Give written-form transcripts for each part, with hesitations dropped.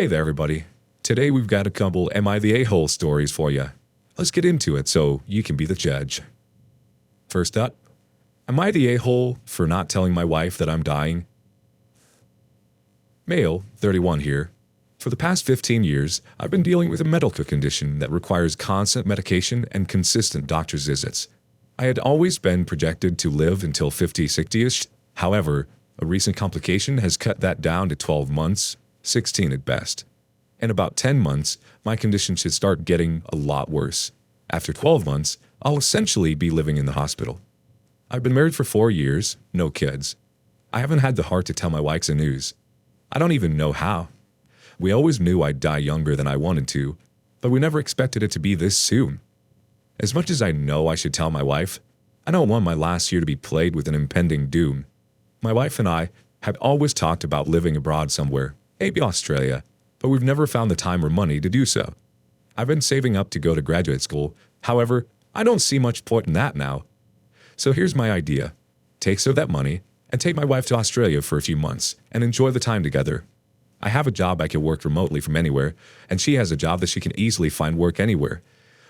Hey there, everybody. Today we've got a couple Am I the A-hole stories for you. Let's get into it so you can be the judge. First up, am I the a-hole for not telling my wife that I'm dying? Male, 31 here. For the past 15 years, I've been dealing with a medical condition that requires constant medication and consistent doctor's visits. I had always been projected to live until 50, 60-ish. However, a recent complication has cut that down to 12 months, 16 at best. In about 10 months, my condition should start getting a lot worse. After 12 months, I'll essentially be living in the hospital. I've been married for 4 years, no kids. I haven't had the heart to tell my wife the news. I don't even know how. We always knew I'd die younger than I wanted to, but we never expected it to be this soon. As much as I know I should tell my wife, I don't want my last year to be plagued with an impending doom. My wife and I had always talked about living abroad somewhere, maybe Australia, but we've never found the time or money to do so. I've been saving up to go to graduate school. However, I don't see much point in that now. So here's my idea. Take some of that money and take my wife to Australia for a few months and enjoy the time together. I have a job I can work remotely from anywhere, and she has a job that she can easily find work anywhere.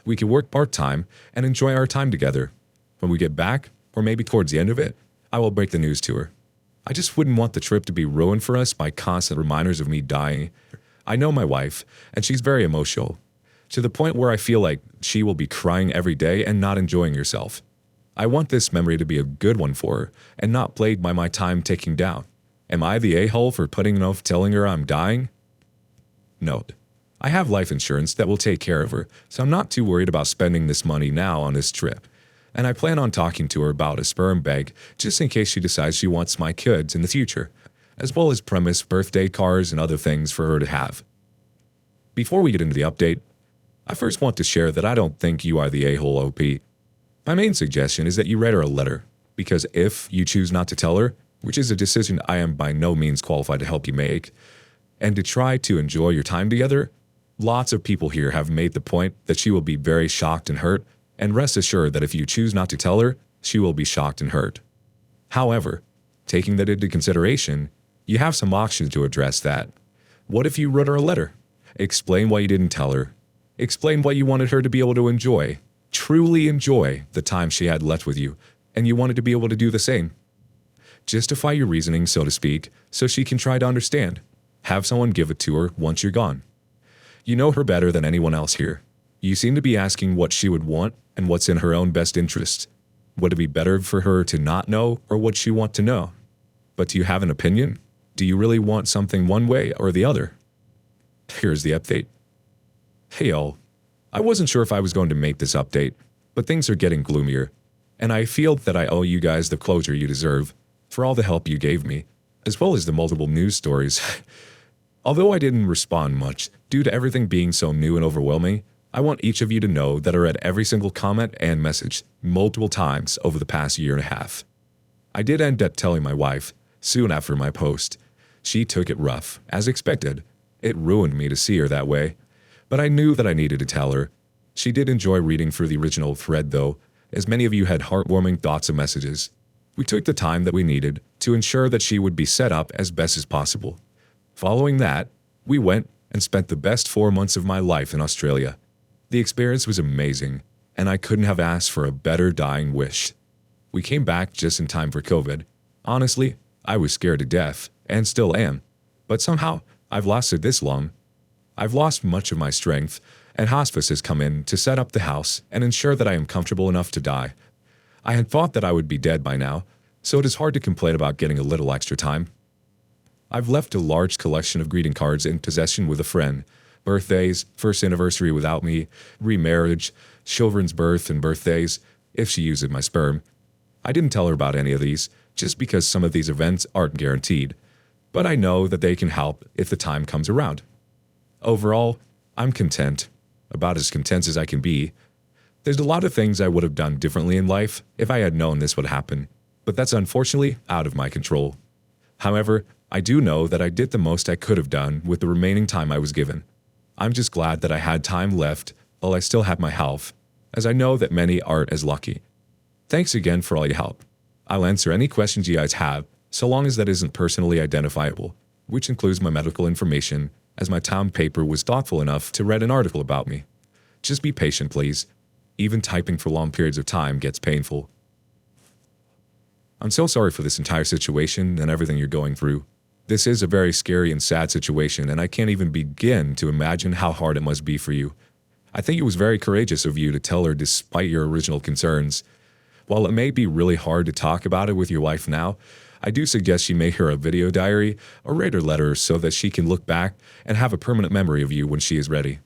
We can work part-time and enjoy our time together. When we get back, or maybe towards the end of it, I will break the news to her. I just wouldn't want the trip to be ruined for us by constant reminders of me dying. I know my wife, and she's very emotional, to the point where I feel like she will be crying every day and not enjoying herself. I want this memory to be a good one for her, and not plagued by my time ticking down. Am I the a-hole for putting off telling her I'm dying? Note, I have life insurance that will take care of her, so I'm not too worried about spending this money now on this trip. And I plan on talking to her about a sperm bank just in case she decides she wants my kids in the future, as well as premise birthday cards and other things for her to have. Before we get into the update, I first want to share that I don't think you are the a-hole OP. My main suggestion is that you write her a letter, because if you choose not to tell her, which is a decision I am by no means qualified to help you make, and to try to enjoy your time together, lots of people here have made the point that she will be very shocked and hurt, and rest assured that if you choose not to tell her, she will be shocked and hurt. However, taking that into consideration, you have some options to address that. What if you wrote her a letter? Explain why you didn't tell her. Explain why you wanted her to be able to enjoy, truly enjoy, the time she had left with you, and you wanted to be able to do the same. Justify your reasoning, so to speak, so she can try to understand. Have someone give it to her once you're gone. You know her better than anyone else here. You seem to be asking what she would want and what's in her own best interest. Would it be better for her to not know, or would she want to know? But do you have an opinion? Do you really want something one way or the other? Here's the update. Hey y'all, I wasn't sure if I was going to make this update, but things are getting gloomier, and I feel that I owe you guys the closure you deserve for all the help you gave me, as well as the multiple news stories. Although I didn't respond much, due to everything being so new and overwhelming, I want each of you to know that I read every single comment and message multiple times over the past year and a half. I did end up telling my wife soon after my post. She took it rough, as expected. It ruined me to see her that way, but I knew that I needed to tell her. She did enjoy reading through the original thread though, as many of you had heartwarming thoughts and messages. We took the time that we needed to ensure that she would be set up as best as possible. Following that, we went and spent the best 4 months of my life in Australia. The experience was amazing, and I couldn't have asked for a better dying wish. We came back just in time for COVID. Honestly, I was scared to death, and still am. But somehow, I've lasted this long. I've lost much of my strength, and hospice has come in to set up the house and ensure that I am comfortable enough to die. I had thought that I would be dead by now, so it is hard to complain about getting a little extra time. I've left a large collection of greeting cards in possession with a friend. Birthdays, first anniversary without me, remarriage, children's birth and birthdays, if she uses my sperm. I didn't tell her about any of these, just because some of these events aren't guaranteed, but I know that they can help if the time comes around. Overall, I'm content, about as content as I can be. There's a lot of things I would have done differently in life if I had known this would happen, but that's unfortunately out of my control. However, I do know that I did the most I could have done with the remaining time I was given. I'm just glad that I had time left while I still had my health, as I know that many aren't as lucky. Thanks again for all your help. I'll answer any questions you guys have, so long as that isn't personally identifiable, which includes my medical information as my town paper was thoughtful enough to read an article about me. Just be patient, please. Even typing for long periods of time gets painful. I'm so sorry for this entire situation and everything you're going through. This is a very scary and sad situation, and I can't even begin to imagine how hard it must be for you. I think it was very courageous of you to tell her despite your original concerns. While it may be really hard to talk about it with your wife now, I do suggest you make her a video diary or write her letters so that she can look back and have a permanent memory of you when she is ready.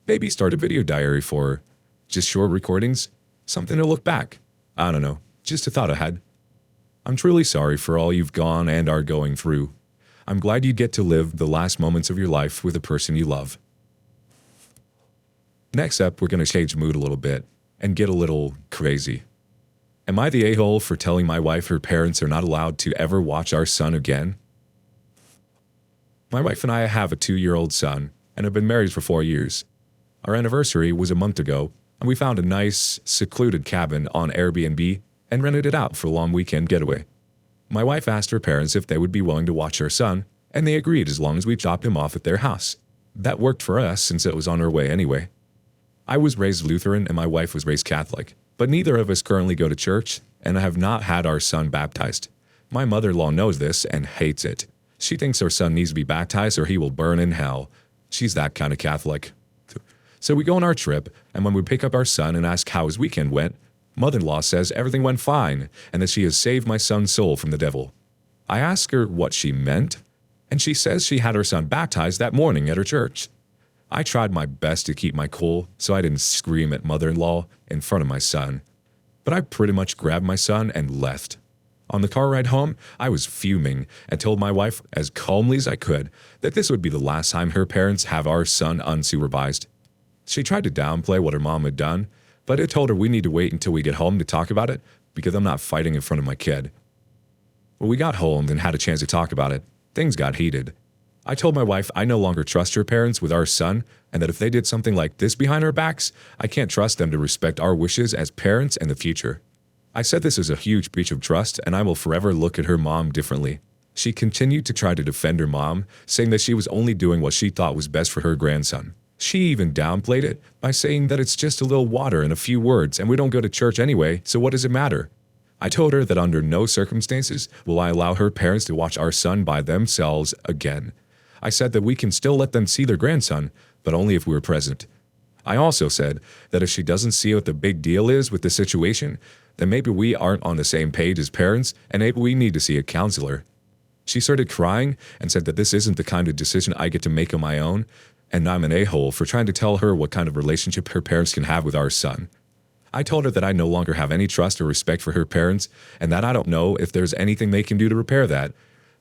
Maybe start a video diary for her. Just short recordings, something to look back. I don't know, just a thought I had. I'm truly sorry for all you've gone and are going through. I'm glad you get to live the last moments of your life with the person you love. Next up, we're going to change mood a little bit and get a little crazy. Am I the a-hole for telling my wife her parents are not allowed to ever watch our son again? My wife and I have a 2-year-old son and have been married for 4 years. Our anniversary was a month ago, and we found a nice, secluded cabin on Airbnb and rented it out for a long weekend getaway. My wife asked her parents if they would be willing to watch our son, and they agreed as long as we dropped him off at their house. That worked for us since it was on our way anyway. I was raised Lutheran and my wife was raised Catholic, but neither of us currently go to church, and I have not had our son baptized. My mother-in-law knows this and hates it. She thinks our son needs to be baptized or he will burn in hell. She's that kind of Catholic. So we go on our trip, and when we pick up our son and ask how his weekend went, mother-in-law says everything went fine and that she has saved my son's soul from the devil. I ask her what she meant, and she says she had her son baptized that morning at her church. I tried my best to keep my cool so I didn't scream at mother-in-law in front of my son, but I pretty much grabbed my son and left. On the car ride home, I was fuming and told my wife as calmly as I could that this would be the last time her parents have our son unsupervised. She tried to downplay what her mom had done, but I told her we need to wait until we get home to talk about it because I'm not fighting in front of my kid. When we got home and had a chance to talk about it, things got heated. I told my wife I no longer trust her parents with our son, and that if they did something like this behind our backs, I can't trust them to respect our wishes as parents and the future. I said this is a huge breach of trust, and I will forever look at her mom differently. She continued to try to defend her mom, saying that she was only doing what she thought was best for her grandson. She even downplayed it by saying that it's just a little water and a few words, and we don't go to church anyway, so what does it matter? I told her that under no circumstances will I allow her parents to watch our son by themselves again. I said that we can still let them see their grandson, but only if we were present. I also said that if she doesn't see what the big deal is with the situation, then maybe we aren't on the same page as parents, and maybe we need to see a counselor. She started crying and said that this isn't the kind of decision I get to make on my own, and I'm an a-hole for trying to tell her what kind of relationship her parents can have with our son. I told her that I no longer have any trust or respect for her parents, and that I don't know if there's anything they can do to repair that.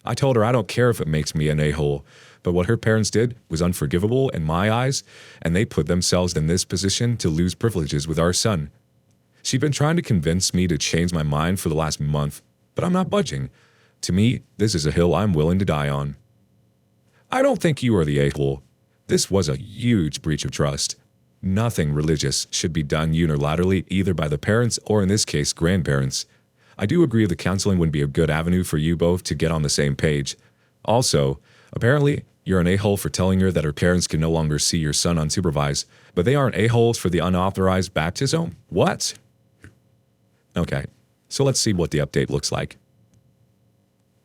I told her I don't care if it makes me an a-hole, but what her parents did was unforgivable in my eyes, and they put themselves in this position to lose privileges with our son. She'd been trying to convince me to change my mind for the last month, but I'm not budging. To me, this is a hill I'm willing to die on. I don't think you are the a-hole. This was a huge breach of trust. Nothing religious should be done unilaterally either by the parents or in this case grandparents. I do agree that counseling would be a good avenue for you both to get on the same page. Also, apparently, you're an a-hole for telling her that her parents can no longer see your son unsupervised, but they aren't a-holes for the unauthorized baptism? What? Okay, so let's see what the update looks like.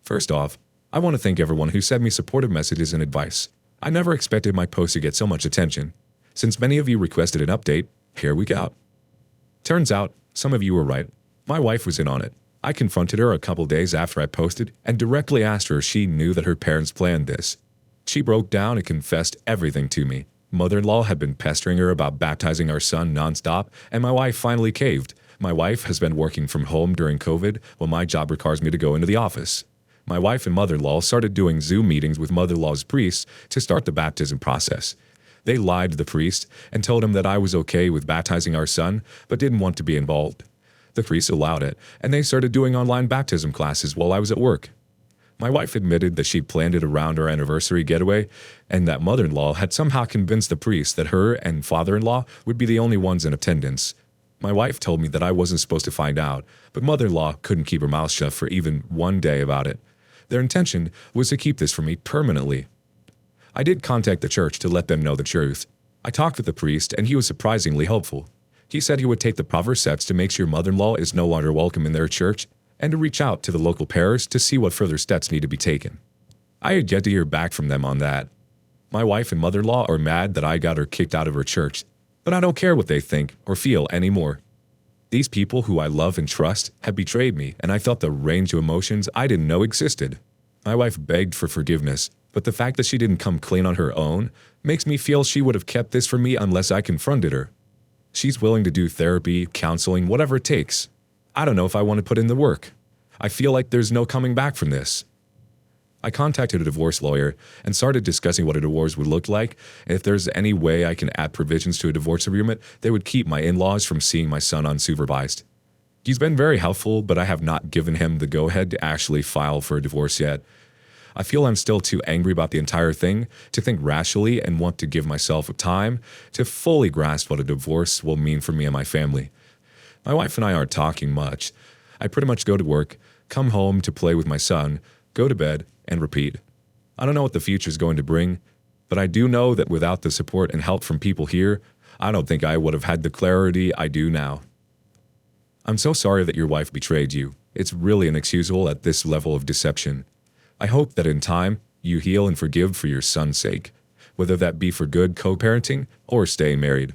First off, I want to thank everyone who sent me supportive messages and advice. I never expected my post to get so much attention. Since many of you requested an update, here we go. Turns out, some of you were right. My wife was in on it. I confronted her a couple days after I posted and directly asked her if she knew that her parents planned this. She broke down and confessed everything to me. Mother-in-law had been pestering her about baptizing our son nonstop, and my wife finally caved. My wife has been working from home during COVID while my job requires me to go into the office. My wife and mother-in-law started doing Zoom meetings with mother-in-law's priest to start the baptism process. They lied to the priest and told him that I was okay with baptizing our son, but didn't want to be involved. The priest allowed it, and they started doing online baptism classes while I was at work. My wife admitted that she'd planned it around our anniversary getaway, and that mother-in-law had somehow convinced the priest that her and father-in-law would be the only ones in attendance. My wife told me that I wasn't supposed to find out, but mother-in-law couldn't keep her mouth shut for even one day about it. Their intention was to keep this from me permanently. I did contact the church to let them know the truth. I talked with the priest, and he was surprisingly helpful. He said he would take the proper steps to make sure mother-in-law is no longer welcome in their church, and to reach out to the local parish to see what further steps need to be taken. I had yet to hear back from them on that. My wife and mother-in-law are mad that I got her kicked out of her church, but I don't care what they think or feel anymore. These people who I love and trust have betrayed me, and I felt the range of emotions I didn't know existed. My wife begged for forgiveness, but the fact that she didn't come clean on her own makes me feel she would have kept this from me unless I confronted her. She's willing to do therapy, counseling, whatever it takes. I don't know if I want to put in the work. I feel like there's no coming back from this. I contacted a divorce lawyer and started discussing what a divorce would look like and if there's any way I can add provisions to a divorce agreement that would keep my in-laws from seeing my son unsupervised. He's been very helpful, but I have not given him the go-ahead to actually file for a divorce yet. I feel I'm still too angry about the entire thing to think rationally and want to give myself time to fully grasp what a divorce will mean for me and my family. My wife and I aren't talking much. I pretty much go to work, come home to play with my son, go to bed, and repeat. I don't know what the future is going to bring, but I do know that without the support and help from people here, I don't think I would have had the clarity I do now. I'm so sorry that your wife betrayed you. It's really inexcusable at this level of deception. I hope that in time, you heal and forgive for your son's sake, whether that be for good co-parenting or staying married.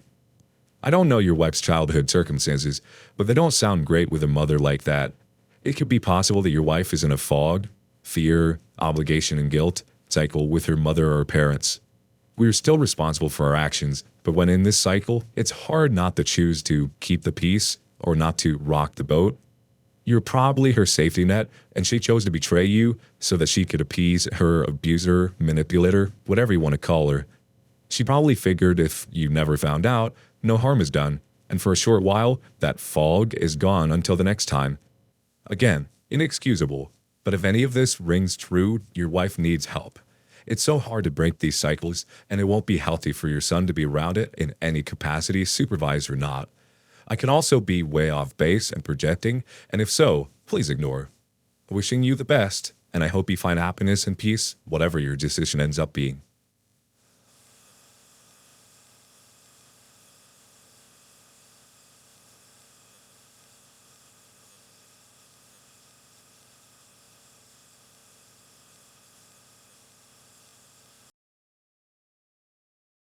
I don't know your wife's childhood circumstances, but they don't sound great with a mother like that. It could be possible that your wife is in a fog, fear, obligation, and guilt cycle with her mother or her parents. We're still responsible for our actions, but when in this cycle, it's hard not to choose to keep the peace or not to rock the boat. You're probably her safety net, and she chose to betray you so that she could appease her abuser, manipulator, whatever you want to call her. She probably figured if you never found out, no harm is done, and for a short while, that fog is gone until the next time. Again, inexcusable, but if any of this rings true, your wife needs help. It's so hard to break these cycles, and it won't be healthy for your son to be around it in any capacity, supervised or not. I can also be way off base and projecting, and if so, please ignore. Wishing you the best, and I hope you find happiness and peace, whatever your decision ends up being.